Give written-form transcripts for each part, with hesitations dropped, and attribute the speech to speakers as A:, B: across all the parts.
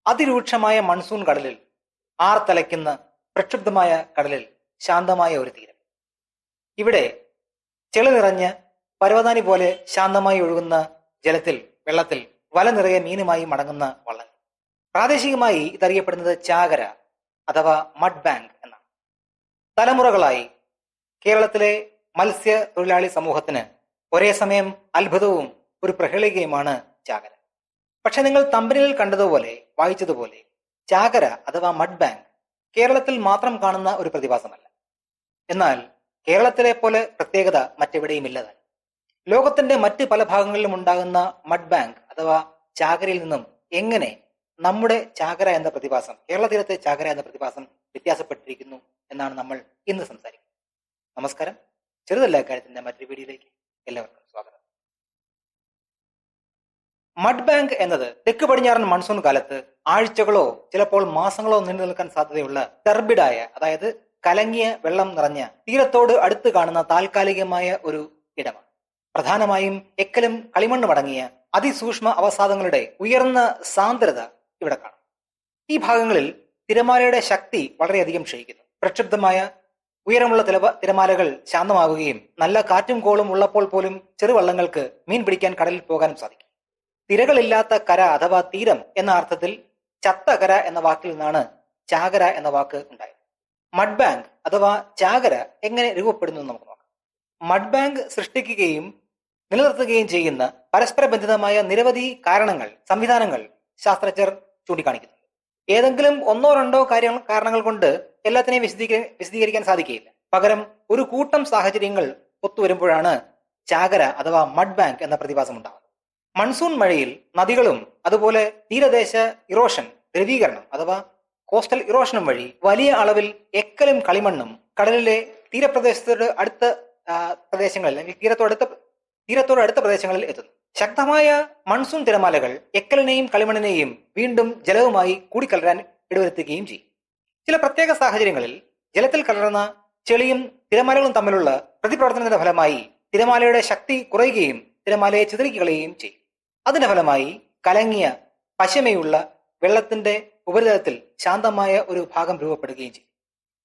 A: അതിരൂക്ഷമായ മൺസൂൺ കടലിൽ ആർത്തലയ്ക്കുന്ന പ്രക്ഷുബ്ധമായ കടലിൽ ശാന്തമായ ഒരു തീരം. ഇവിടെ ചെളി നിറഞ്ഞ് പരവതാനി പോലെ ശാന്തമായി ഒഴുകുന്ന ജലത്തിൽ, വെള്ളത്തിൽ വല നിറയെ മീനുമായി മടങ്ങുന്ന വള്ളങ്ങൾ. പ്രാദേശികമായി ഇതറിയപ്പെടുന്നത് ചാകര അഥവാ മഡ് ബാങ്ക് എന്നാണ്. തലമുറകളായി കേരളത്തിലെ മത്സ്യ തൊഴിലാളി സമൂഹത്തിന് ഒരേ സമയം അത്ഭുതവും ഒരു പ്രഹേളികയുമാണ് ചാകര. പക്ഷെ നിങ്ങൾ തമ്പനിയിൽ കണ്ടതുപോലെ, വായിച്ചതുപോലെ ചാകര അഥവാ മഡ് ബാങ്ക് കേരളത്തിൽ മാത്രം കാണുന്ന ഒരു പ്രതിഭാസമല്ല. എന്നാൽ കേരളത്തിലെ പോലെ പ്രത്യേകത മറ്റെവിടെയും ഇല്ലതാണ്. ലോകത്തിന്റെ മറ്റ് പല ഭാഗങ്ങളിലും ഉണ്ടാകുന്ന മഡ് ബാങ്ക് അഥവാ ചാകരയിൽ നിന്നും എങ്ങനെ നമ്മുടെ ചാകര എന്ന പ്രതിഭാസം, കേരള തീരത്തെ ചാകര എന്ന പ്രതിഭാസം വ്യത്യാസപ്പെട്ടിരിക്കുന്നു എന്നാണ് നമ്മൾ ഇന്ന് സംസാരിക്കുന്നത്. നമസ്കാരം. ചെറുതല്ല കാര്യത്തിന്റെ മറ്റൊരു വീഡിയോയിലേക്ക് എല്ലാവർക്കും സ്വാഗതം. മഡ് ബാങ്ക് എന്നത് തെക്ക് പടിഞ്ഞാറൻ മൺസൂൺ കാലത്ത് ആഴ്ചകളോ ചിലപ്പോൾ മാസങ്ങളോ നീണ്ടു നിൽക്കാൻ സാധ്യതയുള്ള ടർബിഡായ, അതായത് കലങ്ങിയ വെള്ളം നിറഞ്ഞ തീരത്തോട് അടുത്ത് കാണുന്ന താൽക്കാലികമായ ഒരു ഇടമാണ്. പ്രധാനമായും എക്കലും കളിമണ്ണും അടങ്ങിയ അതിസൂക്ഷ്മ അവസാദങ്ങളുടെ ഉയർന്ന സാന്ദ്രത ഇവിടെ കാണാം. ഈ ഭാഗങ്ങളിൽ തിരമാലയുടെ ശക്തി വളരെയധികം ക്ഷയിക്കുന്നു. പ്രക്ഷുബ്ധമായ ഉയരമുള്ള തിരമാലകൾ ശാന്തമാവുകയും നല്ല കാറ്റും കോളും ഉള്ളപ്പോൾ പോലും ചെറുവള്ളങ്ങൾക്ക് മീൻ പിടിക്കാൻ കടലിൽ പോകാനും സാധിക്കും. തിരകളില്ലാത്ത കര അഥവാ തീരം എന്ന അർത്ഥത്തിൽ ചത്ത കര എന്ന വാക്കിൽ നിന്നാണ് ചാകര എന്ന വാക്ക് ഉണ്ടായത്. മഡ് ബാങ്ക് അഥവാ ചാകര എങ്ങനെ രൂപപ്പെടുന്നു എന്ന് നമുക്ക് നോക്കാം. മഡ് ബാങ്ക് സൃഷ്ടിക്കുകയും നിലനിർത്തുകയും ചെയ്യുന്ന പരസ്പര ബന്ധിതമായ നിരവധി കാരണങ്ങൾ, സംവിധാനങ്ങൾ ശാസ്ത്രജ്ഞർ ചൂണ്ടിക്കാണിക്കുന്നുണ്ട്. ഏതെങ്കിലും ഒന്നോ രണ്ടോ കാരണങ്ങൾ കൊണ്ട് എല്ലാത്തിനെയും വിശദീകരിക്കാൻ സാധിക്കുകയില്ല. പകരം ഒരു കൂട്ടം സാഹചര്യങ്ങൾ ഒത്തുവരുമ്പോഴാണ് ചാകര അഥവാ മഡ് ബാങ്ക് എന്ന പ്രതിഭാസം ഉണ്ടാകുന്നത്. മൺസൂൺ മഴയിൽ നദികളും അതുപോലെ തീരദേശ ഇറോഷൻ, ദ്രവീകരണം അഥവാ കോസ്റ്റൽ ഇറോഷനും വഴി വലിയ അളവിൽ എക്കലും കളിമണ്ണും കടലിലെ തീരപ്രദേശത്തോട് അടുത്ത പ്രദേശങ്ങളിൽ അല്ലെങ്കിൽ തീരത്തോട് അടുത്ത പ്രദേശങ്ങളിൽ എത്തുന്നു. ശക്തമായ മൺസൂൺ തിരമാലകൾ എക്കലിനെയും കളിമണ്ണിനെയും വീണ്ടും ജലവുമായി കൂടിക്കലരാൻ ഇടവരുത്തുകയും ചെയ്യും. ചില പ്രത്യേക സാഹചര്യങ്ങളിൽ ജലത്തിൽ കലർന്ന ചെളിയും തിരമാലകളും തമ്മിലുള്ള പ്രതിപ്രവർത്തനത്തിന്റെ ഫലമായി തിരമാലയുടെ ശക്തി കുറയുകയും തിരമാലയെ ചിതറിക്കുകയും ചെയ്യും. അതിന്റെ ഫലമായി കലങ്ങിയ പശമയുള്ള വെള്ളത്തിന്റെ ഉപരിതലത്തിൽ ശാന്തമായ ഒരു ഭാഗം രൂപപ്പെടുകയും ചെയ്യും.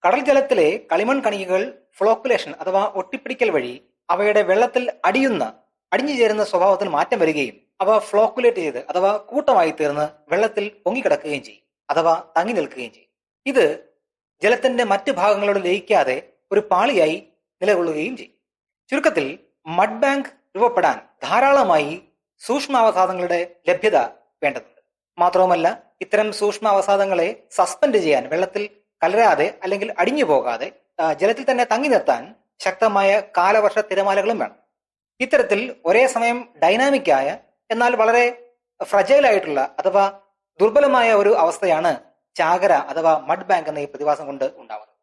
A: കടൽ ജലത്തിലെ കളിമൺ കണികകൾ ഫ്ലോക്കുലേഷൻ അഥവാ ഒട്ടിപ്പിടിക്കൽ വഴി അവയുടെ വെള്ളത്തിൽ അടിഞ്ഞു ചേരുന്ന സ്വഭാവത്തിൽ മാറ്റം വരികയും അവ ഫ്ലോക്കുലേറ്റ് ചെയ്ത് അഥവാ കൂട്ടമായി തീർന്ന് വെള്ളത്തിൽ പൊങ്ങിക്കിടക്കുകയും ചെയ്യും അഥവാ തങ്ങി നിൽക്കുകയും ചെയ്യും. ഇത് ജലത്തിന്റെ മറ്റ് ഭാഗങ്ങളോട് ലയിക്കാതെ ഒരു പാളിയായി നിലകൊള്ളുകയും ചെയ്യും. ചുരുക്കത്തിൽ മഡ് ബാങ്ക് രൂപപ്പെടാൻ ധാരാളമായി സൂക്ഷ്മാവസാദങ്ങളുടെ ലഭ്യത വേണ്ടതുണ്ട്. മാത്രവുമല്ല, ഇത്തരം സൂക്ഷ്മാവസാദങ്ങളെ സസ്പെൻഡ് ചെയ്യാൻ, വെള്ളത്തിൽ കലരാതെ അല്ലെങ്കിൽ അടിഞ്ഞു പോകാതെ ജലത്തിൽ തന്നെ തങ്ങി നിർത്താൻ ശക്തമായ കാലവർഷ തിരമാലകളും വേണം. ഇത്തരത്തിൽ ഒരേ സമയം ഡൈനാമിക്കായ എന്നാൽ വളരെ ഫ്രജൈലായിട്ടുള്ള അഥവാ ദുർബലമായ ഒരു അവസ്ഥയാണ് ചാകര അഥവാ മഡ് ബാങ്ക് എന്ന ഈ പ്രതിഭാസം കൊണ്ട് ഉണ്ടാവുന്നത്.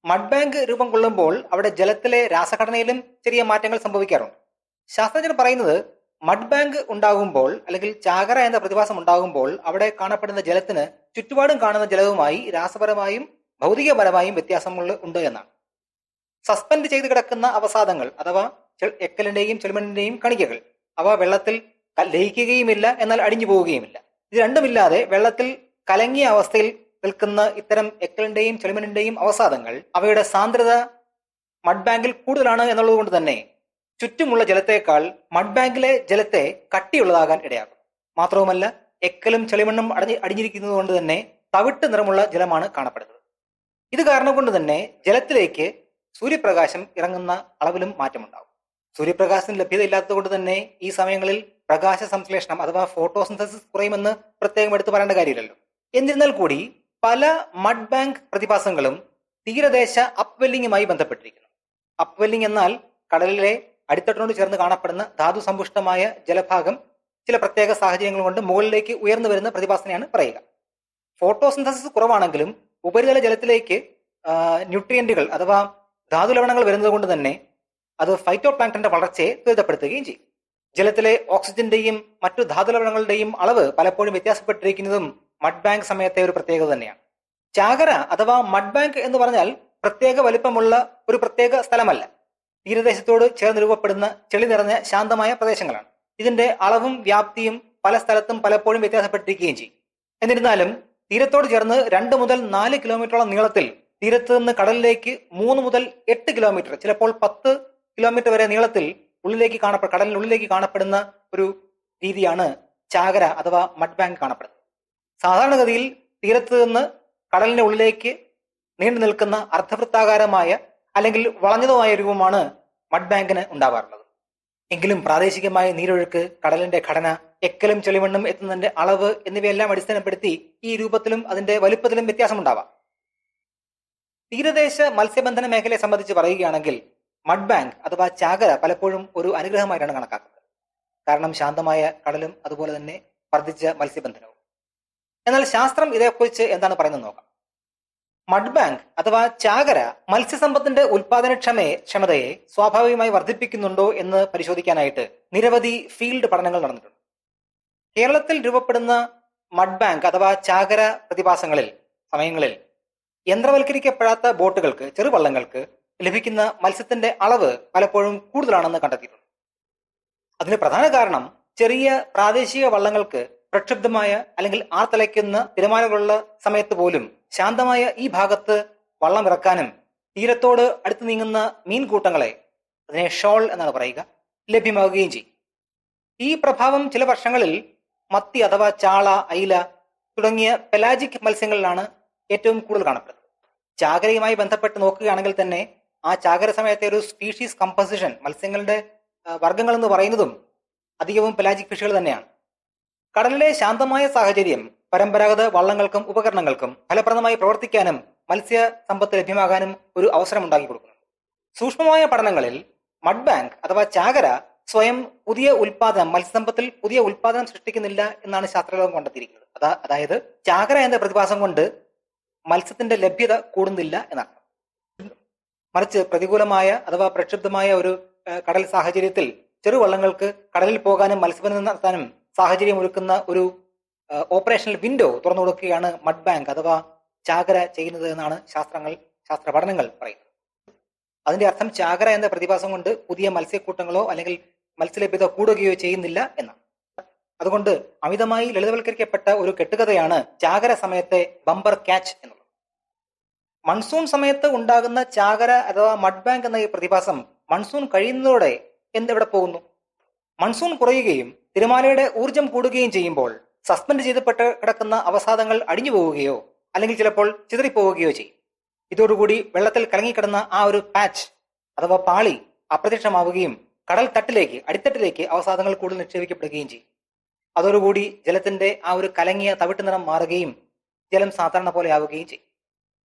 A: മഡ് ബാങ്ക് രൂപം കൊള്ളുമ്പോൾ അവിടെ ജലത്തിലെ രാസഘടനയിലും ചെറിയ മാറ്റങ്ങൾ സംഭവിക്കാറുണ്ട്. ശാസ്ത്രജ്ഞർ പറയുന്നത് മഡ് ബാങ്ക് ഉണ്ടാകുമ്പോൾ അല്ലെങ്കിൽ ചാകര എന്ന പ്രതിഭാസം ഉണ്ടാകുമ്പോൾ അവിടെ കാണപ്പെടുന്ന ജലത്തിന് ചുറ്റുപാടും കാണുന്ന ജലവുമായി രാസപരമായും ഭൗതികപരമായും വ്യത്യാസങ്ങൾ ഉണ്ട് എന്നാണ്. സസ്പെൻഡ് ചെയ്ത് കിടക്കുന്ന അവസാദങ്ങൾ അഥവാ എക്കലിന്റെയും ചെളിമണ്ണിന്റെയും കണികകൾ അവ വെള്ളത്തിൽ ലയിക്കുകയുമില്ല, എന്നാൽ അടിഞ്ഞു പോവുകയുമില്ല. ഇത് രണ്ടുമില്ലാതെ വെള്ളത്തിൽ കലങ്ങിയ അവസ്ഥയിൽ നിൽക്കുന്ന ഇത്തരം എക്കലിന്റെയും ചെളിമണ്ണിന്റെയും അവസാദങ്ങൾ അവയുടെ സാന്ദ്രത മഡ് ബാങ്കിൽ കൂടുതലാണ് എന്നുള്ളത് കൊണ്ട് തന്നെ ചുറ്റുമുള്ള ജലത്തേക്കാൾ മഡ് ബാങ്കിലെ ജലത്തെ കട്ടിയുള്ളതാകാൻ ഇടയാകും. മാത്രവുമല്ല, എക്കലും ചെളിമണ്ണും അടിഞ്ഞിരിക്കുന്നത് കൊണ്ട് തന്നെ തവിട്ട് നിറമുള്ള ജലമാണ് കാണപ്പെടുന്നത്. ഇത് കാരണം കൊണ്ട് തന്നെ ജലത്തിലേക്ക് സൂര്യപ്രകാശം ഇറങ്ങുന്ന അളവിലും മാറ്റമുണ്ടാകും. സൂര്യപ്രകാശത്തിന് ലഭ്യത ഇല്ലാത്തത് കൊണ്ട് തന്നെ ഈ സമയങ്ങളിൽ പ്രകാശ സംശ്ലേഷണം അഥവാ ഫോട്ടോസിന്തസിസ് കുറയുമെന്ന് പ്രത്യേകം എടുത്തു പറയേണ്ട കാര്യമില്ലല്ലോ. എന്നിരുന്നാൽ കൂടി പല മഡ് ബാങ്ക് പ്രതിഭാസങ്ങളും തീരദേശ അപ്വെല്ലിങ്ങുമായി ബന്ധപ്പെട്ടിരിക്കുന്നു. അപ്വെല്ലിംഗ് എന്നാൽ കടലിലെ അടിത്തട്ടിനോട് ചേർന്ന് കാണപ്പെടുന്ന ധാതു സമ്പുഷ്ടമായ ജലഭാഗം ചില പ്രത്യേക സാഹചര്യങ്ങൾ കൊണ്ട് മുകളിലേക്ക് ഉയർന്നു വരുന്ന പ്രതിഭാസനെയാണ് പറയുക. ഫോട്ടോസിന്തസിസ് കുറവാണെങ്കിലും ഉപരിതല ജലത്തിലേക്ക് ന്യൂട്രിയന്റുകൾ അഥവാ ധാതു ലവണങ്ങൾ വരുന്നത് കൊണ്ട് തന്നെ അത് ഫൈറ്റോ പ്ലാങ്ക്ടന്റെ വളർച്ചയെ ത്വരിതപ്പെടുത്തുകയും ചെയ്യും. ജലത്തിലെ ഓക്സിജന്റെയും മറ്റു ധാതുലവണങ്ങളുടെയും അളവ് പലപ്പോഴും വ്യത്യാസപ്പെട്ടിരിക്കുന്നതും മഡ് ബാങ്ക് സമയത്തെ ഒരു പ്രത്യേകത തന്നെയാണ്. ചാകര അഥവാ മഡ് ബാങ്ക് എന്ന് പറഞ്ഞാൽ പ്രത്യേക വലിപ്പമുള്ള ഒരു പ്രത്യേക സ്ഥലമല്ല. തീരദേശത്തോട് ചേർന്ന് രൂപപ്പെടുന്ന ചെളി നിറഞ്ഞ ശാന്തമായ പ്രദേശങ്ങളാണ്. ഇതിന്റെ അളവും വ്യാപ്തിയും പല സ്ഥലത്തും പലപ്പോഴും വ്യത്യാസപ്പെട്ടിരിക്കുകയും ചെയ്യും. എന്നിരുന്നാലും തീരത്തോട് ചേർന്ന് 2 മുതൽ 4 കിലോമീറ്ററോളം നീളത്തിൽ തീരത്ത് നിന്ന് കടലിലേക്ക് 3 മുതൽ 8 കിലോമീറ്റർ, ചിലപ്പോൾ 10 കിലോമീറ്റർ വരെ നീളത്തിൽ കടലിനുള്ളിലേക്ക് കാണപ്പെടുന്ന ഒരു രീതിയാണ് ചാകര അഥവാ മഡ് ബാങ്ക് കാണപ്പെടുന്നത്. സാധാരണഗതിയിൽ തീരത്ത് നിന്ന് കടലിന്റെ ഉള്ളിലേക്ക് നീണ്ടു നിൽക്കുന്ന അർദ്ധവൃത്താകാരമായ അല്ലെങ്കിൽ വളഞ്ഞതുമായ രൂപമാണ് മഡ് ബാങ്കിന് ഉണ്ടാവാറുള്ളത്. എങ്കിലും പ്രാദേശികമായ നീരൊഴുക്ക്, കടലിന്റെ ഘടന, എക്കലും ചെളിമണ്ണും എത്തുന്നതിന്റെ അളവ് എന്നിവയെല്ലാം അടിസ്ഥാനപ്പെടുത്തി ഈ രൂപത്തിലും അതിന്റെ വലുപ്പത്തിലും വ്യത്യാസമുണ്ടാവാം. തീരദേശ മത്സ്യബന്ധന മേഖലയെ സംബന്ധിച്ച് പറയുകയാണെങ്കിൽ മഡ് ബാങ്ക് അഥവാ ചാകര പലപ്പോഴും ഒരു അനുഗ്രഹമായിട്ടാണ് കണക്കാക്കുന്നത്. കാരണം ശാന്തമായ കടലും അതുപോലെ തന്നെ വർദ്ധിച്ച മത്സ്യബന്ധനവും. എന്നാൽ ശാസ്ത്രം ഇതേക്കുറിച്ച് എന്താണ് പറയുന്നത് നോക്കാം. മഡ് ബാങ്ക് അഥവാ ചാകര മത്സ്യസമ്പത്തിന്റെ ഉൽപാദനക്ഷമതയെ സ്വാഭാവികമായി വർദ്ധിപ്പിക്കുന്നുണ്ടോ എന്ന് പരിശോധിക്കാനായിട്ട് നിരവധി ഫീൽഡ് പഠനങ്ങൾ നടന്നിട്ടുണ്ട്. കേരളത്തിൽ രൂപപ്പെടുന്ന മഡ് ബാങ്ക് അഥവാ ചാകര സമയങ്ങളിൽ യന്ത്രവൽക്കരിക്കപ്പെടാത്ത ബോട്ടുകൾക്ക്, ചെറുവള്ളങ്ങൾക്ക് ലഭിക്കുന്ന മത്സ്യത്തിന്റെ അളവ് പലപ്പോഴും കൂടുതലാണെന്ന് കണ്ടെത്തിയിട്ടുണ്ട്. അതിന് പ്രധാന കാരണം ചെറിയ പ്രാദേശിക വള്ളങ്ങൾക്ക് പ്രക്ഷുബ്ധമായ അല്ലെങ്കിൽ ആർത്തലയ്ക്കുന്ന തിരമാലകളുള്ള സമയത്ത് പോലും ശാന്തമായ ഈ ഭാഗത്ത് വള്ളം ഇറക്കാനും തീരത്തോട് അടുത്ത് നീങ്ങുന്ന മീൻകൂട്ടങ്ങളെ, അതിനെ ഷോൾ എന്നാണ് പറയുക, ലഭ്യമാവുകയും ചെയ്യും. ഈ പ്രഭാവം ചില വർഷങ്ങളിൽ മത്തി അഥവാ ചാള, അയില തുടങ്ങിയ പെലാജിക് മത്സ്യങ്ങളിലാണ് ഏറ്റവും കൂടുതൽ കാണപ്പെടുന്നത്. ചാകരയുമായി ബന്ധപ്പെട്ട് നോക്കുകയാണെങ്കിൽ തന്നെ ആ ചാകര സമയത്തെ ഒരു സ്പീഷീസ് കമ്പോസിഷൻ, മത്സ്യങ്ങളുടെ വർഗ്ഗങ്ങൾ എന്ന് പറയുന്നതും അധികവും പെലാജിക് ഫിഷുകൾ തന്നെയാണ്. കടലിലെ ശാന്തമായ സാഹചര്യം പരമ്പരാഗത വള്ളങ്ങൾക്കും ഉപകരണങ്ങൾക്കും ഫലപ്രദമായി പ്രവർത്തിക്കാനും മത്സ്യ സമ്പത്ത് ലഭ്യമാകാനും ഒരു അവസരം ഉണ്ടാക്കി കൊടുക്കുന്നു. സൂക്ഷ്മമായ പഠനങ്ങളിൽ മഡ് ബാങ്ക് അഥവാ ചാകര സ്വയം മത്സ്യസമ്പത്തിൽ പുതിയ ഉൽപാദനം സൃഷ്ടിക്കുന്നില്ല എന്നാണ് ശാസ്ത്രലോകം കണ്ടെത്തിയിരിക്കുന്നത്. അതായത് ചാകര എന്ന പ്രതിഭാസം കൊണ്ട് മത്സ്യത്തിന്റെ ലഭ്യത കൂടുന്നില്ല എന്നാണ്. മറിച്ച് പ്രതികൂലമായ അഥവാ പ്രക്ഷുബ്ധമായ ഒരു കടൽ സാഹചര്യത്തിൽ ചെറുവള്ളങ്ങൾക്ക് കടലിൽ പോകാനും മത്സ്യബന്ധനം നടത്താനും സാഹചര്യം ഒരുക്കുന്ന ഒരു ഓപ്പറേഷണൽ വിൻഡോ തുറന്നു കൊടുക്കുകയാണ് മഡ് ബാങ്ക് അഥവാ ചാകര ചെയ്യുന്നത് എന്നാണ് ശാസ്ത്ര പഠനങ്ങൾ പറയുന്നത്. അതിന്റെ അർത്ഥം ചാകര എന്ന പ്രതിഭാസം കൊണ്ട് പുതിയ മത്സ്യക്കൂട്ടങ്ങളോ അല്ലെങ്കിൽ മത്സ്യലഭ്യത കൂടുകയോ ചെയ്യുന്നില്ല എന്നാണ്. അതുകൊണ്ട് അമിതമായി ലളിതവൽക്കരിക്കപ്പെട്ട ഒരു കെട്ടുകഥയാണ് ചാകര സമയത്തെ ബമ്പർ ക്യാച്ച് എന്നുള്ളത്. മൺസൂൺ സമയത്ത് ഉണ്ടാകുന്ന ചാകര അഥവാ മഡ് ബാങ്ക് എന്ന ഈ പ്രതിഭാസം മൺസൂൺ കഴിയുന്നതോടെ എന്തെവിടെ പോകുന്നു? മൺസൂൺ കുറയുകയും തിരമാലയുടെ ഊർജം കൂടുകയും ചെയ്യുമ്പോൾ സസ്പെൻഡ് ചെയ്തപ്പെട്ട് കിടക്കുന്ന അവസാദങ്ങൾ അടിഞ്ഞു പോവുകയോ അല്ലെങ്കിൽ ചിലപ്പോൾ ചിതറിപ്പോവുകയോ ചെയ്യും. ഇതോടുകൂടി വെള്ളത്തിൽ കലങ്ങിക്കിടന്ന ആ ഒരു പാച്ച് അഥവാ പാളി അപ്രത്യക്ഷമാവുകയും കടൽ അടിത്തട്ടിലേക്ക് അവസാദങ്ങൾ കൂടുതൽ നിക്ഷേപിക്കപ്പെടുകയും ചെയ്യും. അതോടുകൂടി ജലത്തിന്റെ ആ ഒരു കലങ്ങിയ തവിട്ട് നിറം മാറുകയും ജലം സാധാരണ പോലെ ആവുകയും ചെയ്യും.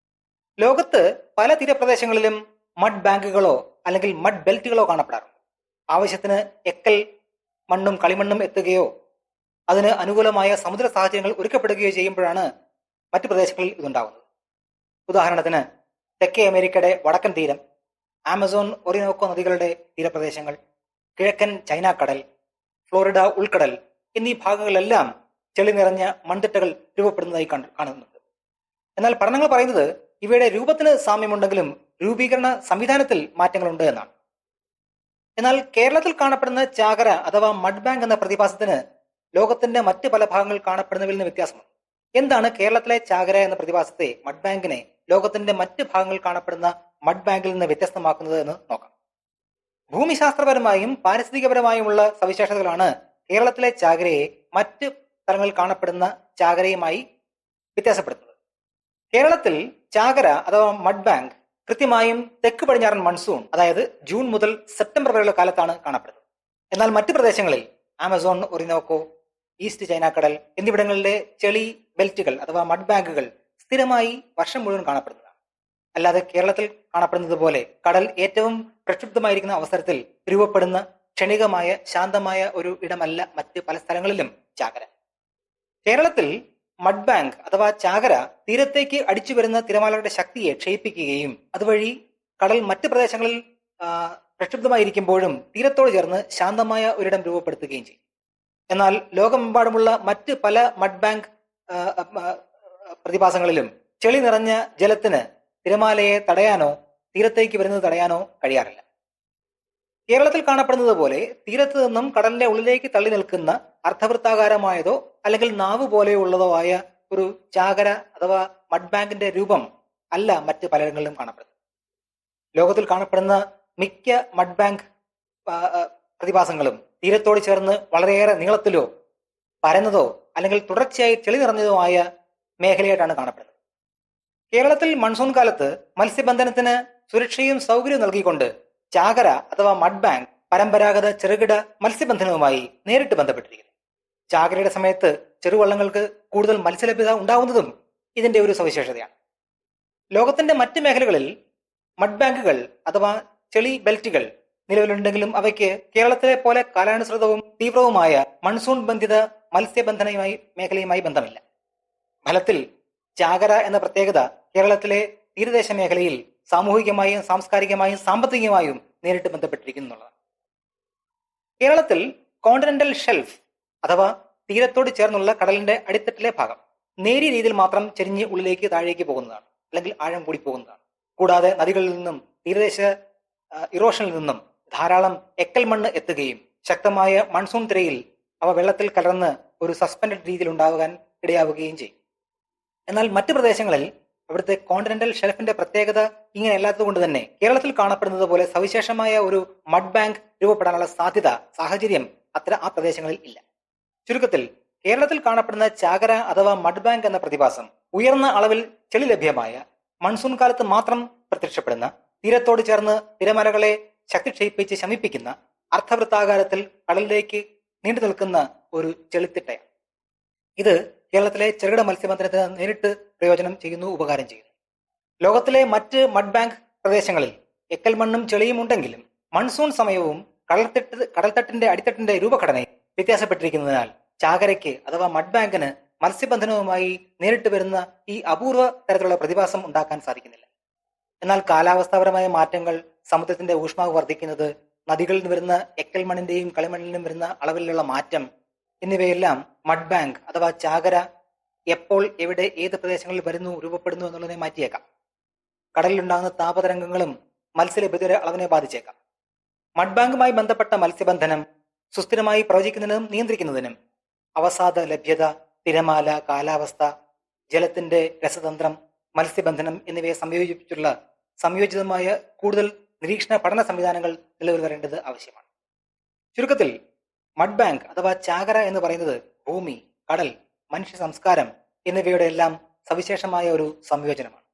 A: ലോകത്ത് പല തീരപ്രദേശങ്ങളിലും മഡ് ബാങ്കുകളോ അല്ലെങ്കിൽ മഡ് ബെൽറ്റുകളോ കാണപ്പെടാറുണ്ട്. ആവശ്യത്തിന് എക്കൽ മണ്ണും കളിമണ്ണും എത്തുകയോ അതിന് അനുകൂലമായ സമുദ്ര സാഹചര്യങ്ങൾ ഒരുക്കപ്പെടുകയോ ചെയ്യുമ്പോഴാണ് മറ്റു പ്രദേശങ്ങളിൽ ഇതുണ്ടാകുന്നത്. ഉദാഹരണത്തിന് തെക്കേ അമേരിക്കയുടെ വടക്കൻ തീരം, ആമസോൺ, ഒറിനോക്കോ നദികളുടെ തീരപ്രദേശങ്ങൾ, കിഴക്കൻ ചൈനക്കടൽ, ഫ്ലോറിഡ ഉൾക്കടൽ എന്നീ ഭാഗങ്ങളിലെല്ലാം ചെളി നിറഞ്ഞ മൺതിട്ടകൾ രൂപപ്പെടുന്നതായി കാണുന്നുണ്ട്. എന്നാൽ പഠനങ്ങൾ പറയുന്നത് ഇവയുടെ രൂപത്തിന് സാമ്യമുണ്ടെങ്കിലും രൂപീകരണ സംവിധാനത്തിൽ മാറ്റങ്ങളുണ്ട് എന്നാണ്. എന്നാൽ കേരളത്തിൽ കാണപ്പെടുന്ന ചാകര അഥവാ മഡ് ബാങ്ക് എന്ന പ്രതിഭാസത്തിന് ലോകത്തിന്റെ മറ്റ് പല ഭാഗങ്ങളിൽ കാണപ്പെടുന്നവയിൽ നിന്ന് വ്യത്യാസമുണ്ട്. എന്താണ് കേരളത്തിലെ ചാകര എന്ന പ്രതിഭാസത്തെ, മഡ് ബാങ്കിനെ ലോകത്തിന്റെ മറ്റ് ഭാഗങ്ങളിൽ കാണപ്പെടുന്ന മഡ് ബാങ്കിൽ നിന്ന് വ്യത്യസ്തമാക്കുന്നത് എന്ന് നോക്കാം. ഭൂമിശാസ്ത്രപരമായും പാരിസ്ഥിതികപരമായുമുള്ള സവിശേഷതകളാണ് കേരളത്തിലെ ചാകരയെ മറ്റ് സ്ഥലങ്ങളിൽ കാണപ്പെടുന്ന ചാകരയുമായി വ്യത്യാസപ്പെടുത്തുന്നത്. കേരളത്തിൽ ചാകര അഥവാ മഡ് ബാങ്ക് കൃത്യമായും തെക്ക് പടിഞ്ഞാറൻ മൺസൂൺ, അതായത് ജൂൺ മുതൽ സെപ്റ്റംബർ വരെയുള്ള കാലത്താണ് കാണപ്പെടുന്നത്. എന്നാൽ മറ്റ് പ്രദേശങ്ങളിൽ ആമസോൺ, ഒറിനോക്കോ, ഈസ്റ്റ് ചൈനക്കടൽ എന്നിവിടങ്ങളിലെ ചെളി ബെൽറ്റുകൾ അഥവാ മഡ് ബാങ്കുകൾ സ്ഥിരമായി വർഷം മുഴുവൻ കാണപ്പെടുന്നതാണ്. അല്ലാതെ കേരളത്തിൽ കാണപ്പെടുന്നത് പോലെ കടൽ ഏറ്റവും പ്രക്ഷുബ്ധമായിരിക്കുന്ന അവസരത്തിൽ രൂപപ്പെടുന്ന ക്ഷണികമായ ശാന്തമായ ഒരു ഇടമല്ല മറ്റ് പല സ്ഥലങ്ങളിലും ചാകര. കേരളത്തിൽ മഡ് ബാങ്ക് അഥവാ ചാകര തീരത്തേക്ക് അടിച്ചു വരുന്ന തിരമാലകളുടെ ശക്തിയെ ക്ഷയിപ്പിക്കുകയും അതുവഴി കടൽ മറ്റ് പ്രദേശങ്ങളിൽ പ്രക്ഷുബ്ധമായിരിക്കുമ്പോഴും തീരത്തോട് ചേർന്ന് ശാന്തമായ ഒരിടം രൂപപ്പെടുത്തുകയും ചെയ്യും. എന്നാൽ ലോകമെമ്പാടുമുള്ള മറ്റ് പല മഡ് ബാങ്ക് പ്രതിഭാസങ്ങളിലും ചെളി നിറഞ്ഞ ജലത്തിന് തിരമാലയെ തടയാനോ തീരത്തേക്ക് വരുന്നത് തടയാനോ കഴിയാറില്ല. കേരളത്തിൽ കാണപ്പെടുന്നത് പോലെ തീരത്ത് നിന്നും കടലിന്റെ ഉള്ളിലേക്ക് തള്ളി നിൽക്കുന്ന അർദ്ധവൃത്താകാരമായതോ അല്ലെങ്കിൽ നാവ് പോലെയുള്ളതോ ആയ ഒരു ചാകര അഥവാ മഡ് ബാങ്കിന്റെ രൂപം അല്ല മറ്റ് പലയിടങ്ങളിലും കാണപ്പെടുന്നത്. ലോകത്തിൽ കാണപ്പെടുന്ന മിക്ക മഡ് ബാങ്ക് പ്രതിഭാസങ്ങളും തീരത്തോട് ചേർന്ന് വളരെയേറെ നീളത്തിലോ പരന്നതോ അല്ലെങ്കിൽ തുടർച്ചയായി ചെളി നിറഞ്ഞതോ ആയ മേഖലയായിട്ടാണ് കാണപ്പെടുന്നത്. കേരളത്തിൽ മൺസൂൺ കാലത്ത് മത്സ്യബന്ധനത്തിന് സുരക്ഷയും സൗകര്യവും നൽകിക്കൊണ്ട് ചാകര അഥവാ മഡ് ബാങ്ക് പരമ്പരാഗത ചെറുകിട മത്സ്യബന്ധനവുമായി നേരിട്ട് ബന്ധപ്പെട്ടിരിക്കുന്നു. ചാകരയുടെ സമയത്ത് ചെറുവള്ളങ്ങൾക്ക് കൂടുതൽ മത്സ്യലഭ്യത ഉണ്ടാവുന്നതും ഇതിന്റെ ഒരു സവിശേഷതയാണ്. ലോകത്തിന്റെ മറ്റ് മേഖലകളിൽ മഡ് ബാങ്കുകൾ അഥവാ ചെളി ബെൽറ്റുകൾ നിലവിലുണ്ടെങ്കിലും അവയ്ക്ക് കേരളത്തിലെ പോലെ കാലാനുസൃതവും തീവ്രവുമായ മൺസൂൺ ബന്ധിത മത്സ്യബന്ധന മേഖലയുമായി ബന്ധമില്ല. ഫലത്തിൽ ചാകര എന്ന പ്രത്യേകത കേരളത്തിലെ തീരദേശ മേഖലയിൽ സാമൂഹികമായും സാംസ്കാരികമായും സാമ്പത്തികമായും നേരിട്ട് ബന്ധപ്പെട്ടിരിക്കുന്നു എന്നുള്ളതാണ്. കേരളത്തിൽ കോണ്ടിനെന്റൽ ഷെൽഫ് അഥവാ തീരത്തോട് ചേർന്നുള്ള കടലിന്റെ അടിത്തട്ടിലെ ഭാഗം നേരിയ രീതിയിൽ മാത്രം ചെരിഞ്ഞ് ഉള്ളിലേക്ക് താഴേക്ക് പോകുന്നതാണ്, അല്ലെങ്കിൽ ആഴം കൂടി പോകുന്നതാണ്. കൂടാതെ നദികളിൽ നിന്നും തീരദേശ ഇറോഷനിൽ നിന്നും ധാരാളം എക്കൽ മണ്ണ് എത്തുകയും ശക്തമായ മൺസൂൺ തിരയിൽ അവ വെള്ളത്തിൽ കലർന്ന് ഒരു സസ്പെൻഡഡ് രീതിയിൽ ഉണ്ടാകാൻ ഇടയാവുകയും ചെയ്യും. എന്നാൽ മറ്റു പ്രദേശങ്ങളിൽ അവിടുത്തെ കോണ്ടിനെന്റൽ ഷെൽഫിന്റെ പ്രത്യേകത ഇങ്ങനെ അല്ലാത്തത് കൊണ്ട് തന്നെ കേരളത്തിൽ കാണപ്പെടുന്നത് പോലെ സവിശേഷമായ ഒരു മഡ് ബാങ്ക് രൂപപ്പെടാനുള്ള സാഹചര്യം ആ പ്രദേശങ്ങളിൽ ഇല്ല. ചുരുക്കത്തിൽ കേരളത്തിൽ കാണപ്പെടുന്ന ചാകര അഥവാ മഡ് ബാങ്ക് എന്ന പ്രതിഭാസം ഉയർന്ന അളവിൽ ചെളി ലഭ്യമായ മൺസൂൺ കാലത്ത് മാത്രം പ്രത്യക്ഷപ്പെടുന്ന തീരത്തോട് ചേർന്ന് തിരമലകളെ ശക്തി ക്ഷയിപ്പിച്ച് ശമിപ്പിക്കുന്ന അർദ്ധവൃത്താകാരത്തിൽ കടലിലേക്ക് നീണ്ടു നിൽക്കുന്ന ഒരു ചെളിത്തിട്ടയാണ്. ഇത് കേരളത്തിലെ ചെറുകിട മത്സ്യബന്ധനത്തിന് നേരിട്ട് പ്രയോജനം ചെയ്യുന്നു, ഉപകാരം ചെയ്യുന്നു. ലോകത്തിലെ മറ്റ് മഡ് ബാങ്ക് പ്രദേശങ്ങളിൽ എക്കൽ മണ്ണും ചെളിയും ഉണ്ടെങ്കിലും മൺസൂൺ സമയവും കടൽത്തട്ടിന്റെ അടിത്തട്ടിന്റെ രൂപഘടനയും വ്യത്യാസപ്പെട്ടിരിക്കുന്നതിനാൽ ചാകരയ്ക്ക് അഥവാ മഡ് ബാങ്കിന് മത്സ്യബന്ധനവുമായി നേരിട്ട് വരുന്ന ഈ അപൂർവ തരത്തിലുള്ള പ്രതിഭാസം ഉണ്ടാക്കാൻ സാധിക്കുന്നില്ല. എന്നാൽ കാലാവസ്ഥാപരമായ മാറ്റങ്ങൾ, സമുദ്രത്തിന്റെ ഊഷ്മാവ് വർദ്ധിക്കുന്നത്, നദികളിൽ നിന്ന് വരുന്ന എക്കൽ മണ്ണിന്റെയും കളിമണ്ണിലും വരുന്ന അളവിലുള്ള മാറ്റം എന്നിവയെല്ലാം മഡ് ബാങ്ക് അഥവാ ചാകര എപ്പോൾ എവിടെ ഏത് പ്രദേശങ്ങളിൽ വരുന്നു രൂപപ്പെടുന്നു എന്നുള്ളതിനെ മാറ്റിയേക്കാം. കടലിലുണ്ടാകുന്ന താപതരംഗങ്ങളും മത്സ്യലഭ്യതയുടെ അളവിനെ ബാധിച്ചേക്കാം. മഡ് ബാങ്കുമായി ബന്ധപ്പെട്ട മത്സ്യബന്ധനം സുസ്ഥിരമായി പ്രവചിക്കുന്നതിനും നിയന്ത്രിക്കുന്നതിനും അവസാദ ലഭ്യത, തിരമാല, കാലാവസ്ഥ, ജലത്തിന്റെ രസതന്ത്രം, മത്സ്യബന്ധനം എന്നിവയെ സംയോജിതമായ കൂടുതൽ നിരീക്ഷണ പഠന സംവിധാനങ്ങൾ നിലവിൽ വരേണ്ടത് ആവശ്യമാണ്. ചുരുക്കത്തിൽ മഡ് ബാങ്ക് അഥവാ ചാകര എന്ന് പറയുന്നത് ഭൂമി, കടൽ, മനുഷ്യ സംസ്കാരം എന്നിവയുടെ എല്ലാം സവിശേഷമായ ഒരു സംയോജനമാണ്.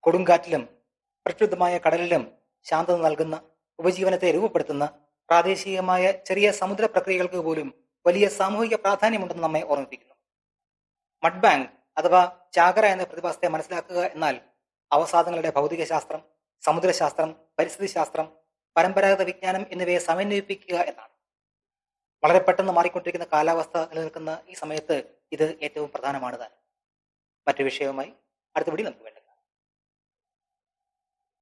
A: കൊടുങ്കാറ്റിലും പ്രക്ഷുബ്ധമായ കടലിലും ശാന്തത നൽകുന്ന, ഉപജീവനത്തെ രൂപപ്പെടുത്തുന്ന പ്രാദേശികമായ ചെറിയ സമുദ്ര പ്രക്രിയകൾക്ക് പോലും വലിയ സാമൂഹിക പ്രാധാന്യമുണ്ടെന്ന് നമ്മെ ഓർമ്മിപ്പിക്കുന്നു. മഡ് ബാങ്ക് അഥവാ ചാകര എന്ന പ്രതിഭാസത്തെ മനസ്സിലാക്കുക എന്നാൽ അവസാദങ്ങളുടെ ഭൗതികശാസ്ത്രം, സമുദ്രശാസ്ത്രം, പരിസ്ഥിതി ശാസ്ത്രം, പരമ്പരാഗത വിജ്ഞാനം എന്നിവയെ സമന്വയിപ്പിക്കുക എന്നാണ്. വളരെ പെട്ടെന്ന് മാറിക്കൊണ്ടിരിക്കുന്ന കാലാവസ്ഥ നിലനിൽക്കുന്ന ഈ സമയത്ത് ഇത് ഏറ്റവും പ്രധാനമാണ് താൻ. മറ്റു വിഷയവുമായി അടുത്ത വീഡിയോയിൽ നമുക്ക് വേണ്ട